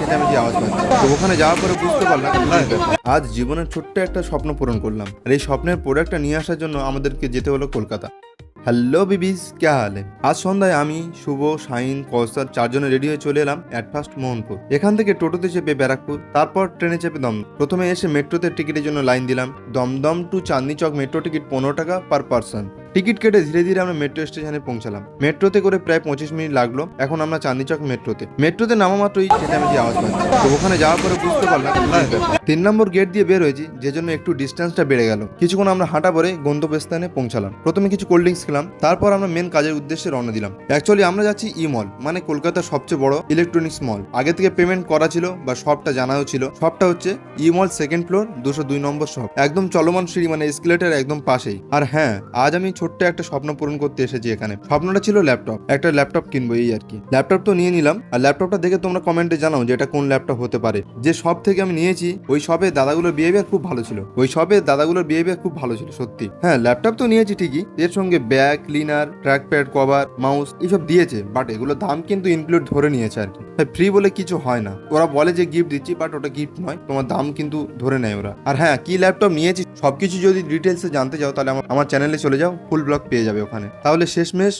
চেঁচামেচি আওয়াজ পাচ্ছি। তো ওখানে যাওয়ার পরে বুঝতে পারলাম আজ জীবনের ছোট্ট একটা স্বপ্ন পূরণ করলাম। আর এই স্বপ্নের প্রোডাক্টটা নিয়ে আসার জন্য আমাদেরকে যেতে হলো কলকাতা। হ্যালো বিবিস, ক্যা হাল है? আজ সন্ধ্যায় আমি, শুভ, শাহিন, কৌসার চারজনে রেডি হয়ে চলে এলাম অ্যাট ফার্স্ট মোহনপুর। এখান থেকে টোটোতে চেপে ব্যারাকপুর, তারপর ট্রেনে চেপে দমদম। প্রথমে এসে মেট্রোতে টিকিটের জন্য লাইন দিলাম। Dumdum two Chandni Chowk metro ticket 15 টাকা পার পার্সন। টিকিট কেটে ধীরে ধীরে আমরা মেট্রো স্টেশনে পৌঁছালাম। মেট্রোতে করে প্রায় 25 মিনিট লাগলো। এখন আমরা চাঁদনি চক মেট্রোতে নামা মাত্রই চেঁচামেচি আওয়াজ পাচ্ছি। তো ওখানে যাওয়ার পরে বুঝতে পারলাম 3 নম্বর গেট দিয়ে বের হয়েছি, যে জন্য একটু ডিস্টেন্সটা বেড়ে গেল। কিছুক্ষণ আমরা হাঁটা পরে গন্তব্যস্থানে পৌঁছালাম। প্রথমে কিছু কোল্ড ড্রিঙ্কস খেলাম, তারপর আমরা মেন কাজের উদ্দেশ্যে রওনা দিলাম। অ্যাকচুয়ালি আমরা যাচ্ছি ই মল, মানে কলকাতার সবচেয়ে বড় ইলেকট্রনিক্স মল। আগে থেকে পেমেন্ট করা ছিল বা শপটা জানাও ছিল। শপটা হচ্ছে ই মল সেকেন্ড ফ্লোর 202 নম্বর শপ, একদম চলমান সিঁড়ি মানে এসকেলেটর একদম পাশেই। আর হ্যাঁ, আজ আমি ছোট্ট একটা স্বপ্ন পূরণ করতে এসেছি এখানে। স্বপ্নটা ছিল ল্যাপটপ, একটা ল্যাপটপ কিনবো এই আর কি। ল্যাপটপ তো নিয়ে নিলাম, আর ল্যাপটপটা দেখে তোমরা কমেন্টে জানাও যে এটা কোন ল্যাপটপ হতে পারে। যে শপ থেকে আমি নিয়েছি ওই শপে দাদাগুলোর বিহেভিয়ার খুব ভালো ছিল সত্যি। হ্যাঁ, ল্যাপটপ তো নিয়েছি ঠিকই, এর সঙ্গে bag, cleaner, track pad, cover, mouse এইসব দিয়েছে, বাট এগুলোর দাম কিন্তু ইনক্লুড ধরে নিয়েছে আর কি। ফ্রি বলে কিছু হয় না, ওরা বলে যে গিফট দিচ্ছি, বাট ওটা গিফট নয়, তোমার দাম কিন্তু ধরে নেয় ওরা। আর হ্যাঁ, কি ল্যাপটপ নিয়েছি সবকিছু যদি ডিটেলসে জানতে চাও তাহলে আমার চ্যানেলে চলে যাও, ফুল ব্লগ পেয়ে যাবে ওখানে। তাহলে শেষমেশ